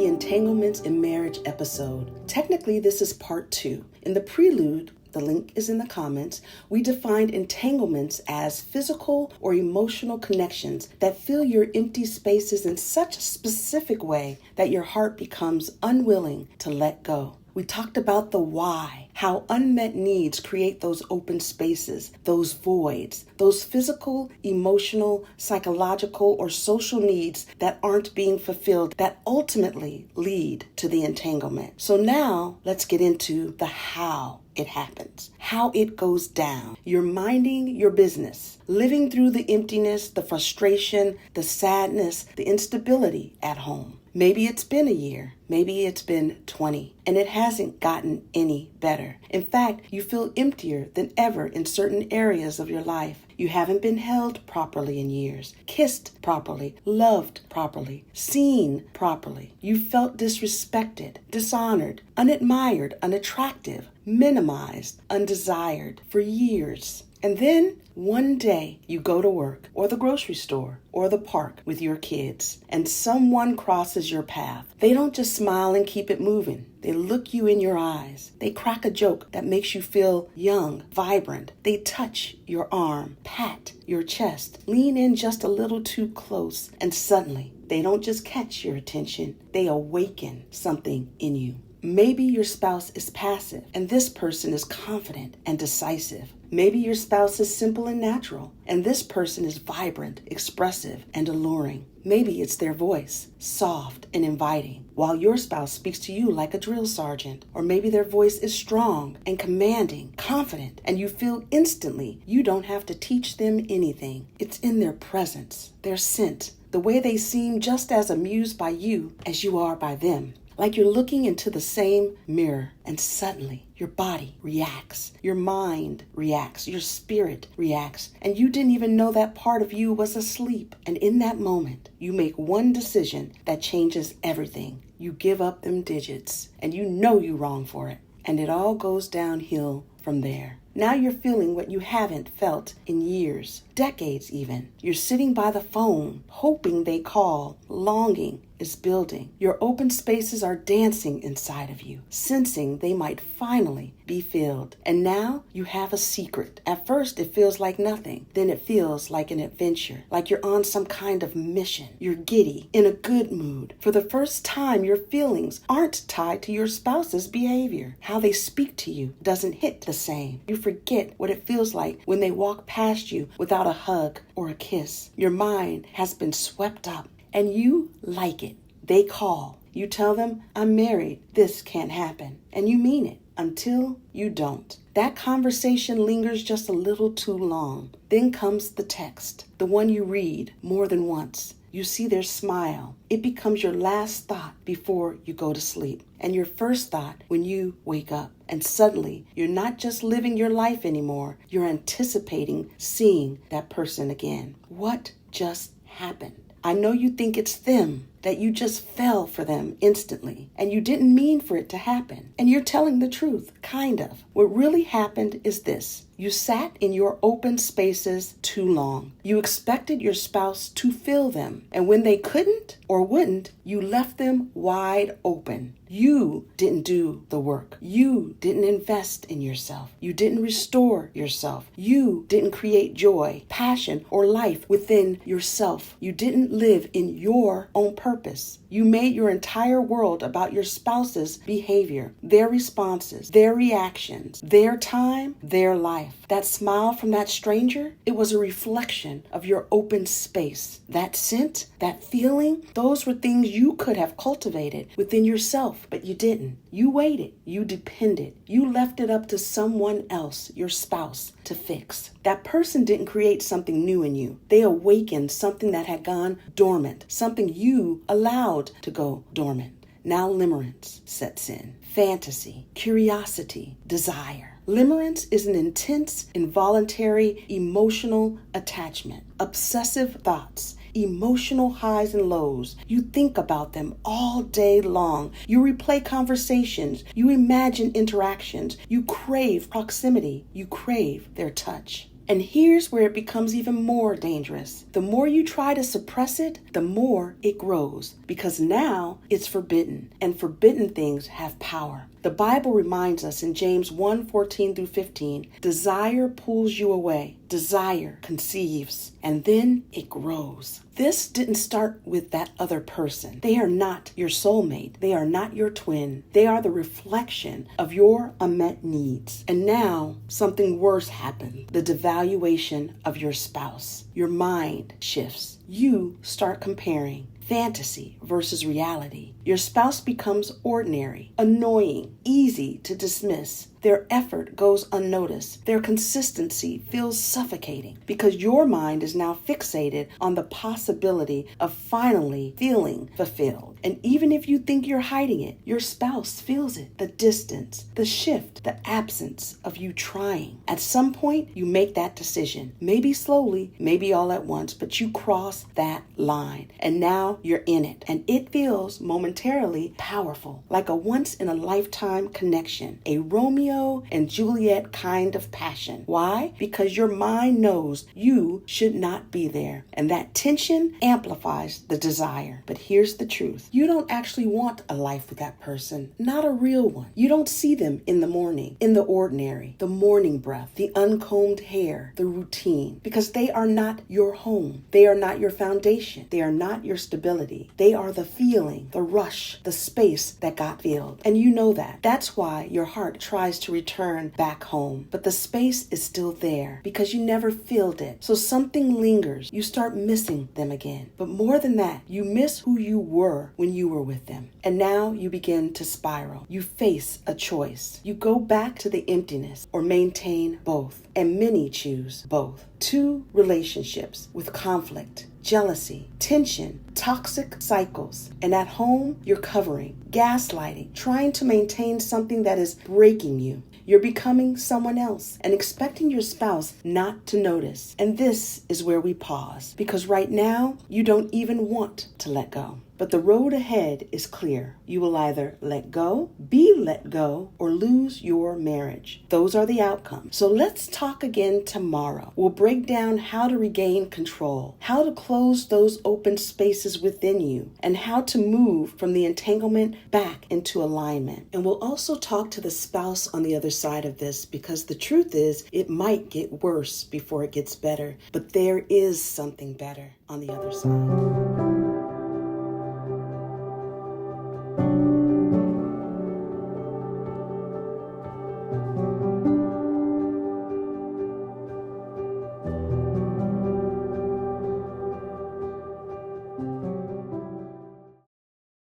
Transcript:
the Entanglements in Marriage episode. Technically, this is part 2. In the prelude, the link is in the comments, we defined entanglements as physical or emotional connections that fill your empty spaces in such a specific way that your heart becomes unwilling to let go. We talked about the why, how unmet needs create those open spaces, those voids, those physical, emotional, psychological, or social needs that aren't being fulfilled that ultimately lead to the entanglement. So now let's get into the how it happens, how it goes down. You're minding your business, living through the emptiness, the frustration, the sadness, the instability at home. Maybe it's been a year, maybe it's been 20, and it hasn't gotten any better. In fact, you feel emptier than ever in certain areas of your life. You haven't been held properly in years, kissed properly, loved properly, seen properly. You felt disrespected, dishonored, unadmired, unattractive, minimized, undesired for years. And then one day you go to work or the grocery store or the park with your kids and someone crosses your path. They don't just smile and keep it moving. They look you in your eyes. They crack a joke that makes you feel young, vibrant. They touch your arm, pat your chest, lean in just a little too close, and suddenly they don't just catch your attention, they awaken something in you. Maybe your spouse is passive and this person is confident and decisive. Maybe your spouse is simple and natural and this person is vibrant, expressive, and alluring. Maybe it's their voice, soft and inviting, while your spouse speaks to you like a drill sergeant. Or maybe their voice is strong and commanding, confident, and you feel instantly you don't have to teach them anything. It's in their presence, their scent, the way they seem just as amused by you as you are by them. Like you're looking into the same mirror and suddenly your body reacts, your mind reacts, your spirit reacts, and you didn't even know that part of you was asleep. And in that moment, you make one decision that changes everything. You give up them digits and you know you're wrong for it. And it all goes downhill from there. Now you're feeling what you haven't felt in years, decades even. You're sitting by the phone, hoping they call. Longing is building. Your open spaces are dancing inside of you, sensing they might finally be filled. And now you have a secret. At first it feels like nothing. Then it feels like an adventure, like you're on some kind of mission. You're giddy, in a good mood. For the first time, your feelings aren't tied to your spouse's behavior. How they speak to you doesn't hit the same. You forget what it feels like when they walk past you without a hug or a kiss. Your mind has been swept up and you like it. They call. You tell them, I'm married. This can't happen. And you mean it until you don't. That conversation lingers just a little too long. Then comes the text, the one you read more than once. You see their smile. It becomes your last thought before you go to sleep and your first thought when you wake up. And suddenly, you're not just living your life anymore. You're anticipating seeing that person again. What just happened? I know you think it's them, that you just fell for them instantly, and you didn't mean for it to happen. And you're telling the truth, kind of. What really happened is this. You sat in your open spaces too long. You expected your spouse to fill them, and when they couldn't or wouldn't, you left them wide open. You didn't do the work. You didn't invest in yourself. You didn't restore yourself. You didn't create joy, passion, or life within yourself. You didn't live in your own purpose. You made your entire world about your spouse's behavior, their responses, their reactions, their time, their life. That smile from that stranger, it was a reflection of your open space. That scent, that feeling, those were things you could have cultivated within yourself, but you didn't. You waited. You depended. You left it up to someone else, your spouse, to fix. That person didn't create something new in you. They awakened something that had gone dormant, something you allowed to go dormant. Now limerence sets in. Fantasy, curiosity, desire. Limerence is an intense, involuntary, emotional attachment. Obsessive thoughts, emotional highs and lows. You think about them all day long. You replay conversations. You imagine interactions. You crave proximity. You crave their touch. And here's where it becomes even more dangerous. The more you try to suppress it, the more it grows, because now it's forbidden, and forbidden things have power. The Bible reminds us in James 1:14-15, desire pulls you away. Desire conceives, and then it grows. This didn't start with that other person. They are not your soulmate. They are not your twin. They are the reflection of your unmet needs. And now something worse happened. The devaluation of your spouse. Your mind shifts. You start comparing fantasy versus reality. Your spouse becomes ordinary, annoying, easy to dismiss. Their effort goes unnoticed. Their consistency feels suffocating because your mind is now fixated on the possibility of finally feeling fulfilled. And even if you think you're hiding it, your spouse feels it. The distance, the shift, the absence of you trying. At some point, you make that decision. Maybe slowly, maybe all at once, but you cross that line. And now you're in it. And it feels momentarily powerful, like a once-in-a-lifetime connection. A Romeo and Juliet kind of passion. Why? Because your mind knows you should not be there. And that tension amplifies the desire. But here's the truth. You don't actually want a life with that person. Not a real one. You don't see them in the morning, in the ordinary, the morning breath, the uncombed hair, the routine. Because they are not your home. They are not your foundation. They are not your stability. They are the feeling, the rush, the space that got filled. And you know that. That's why your heart tries to return back home. But the space is still there because you never filled it. So something lingers. You start missing them again. But more than that, you miss who you were when you were with them. And now you begin to spiral. You face a choice. You go back to the emptiness or maintain both. And many choose both. Two relationships with conflict, jealousy, tension, toxic cycles. And at home, you're covering, gaslighting, trying to maintain something that is breaking you. You're becoming someone else and expecting your spouse not to notice. And this is where we pause, because right now, you don't even want to let go. But the road ahead is clear. You will either let go, be let go, or lose your marriage. Those are the outcomes. So let's talk again tomorrow. We'll break down how to regain control, how to close those open spaces within you, and how to move from the entanglement back into alignment. And we'll also talk to the spouse on the other side of this, because the truth is it might get worse before it gets better. But there is something better on the other side.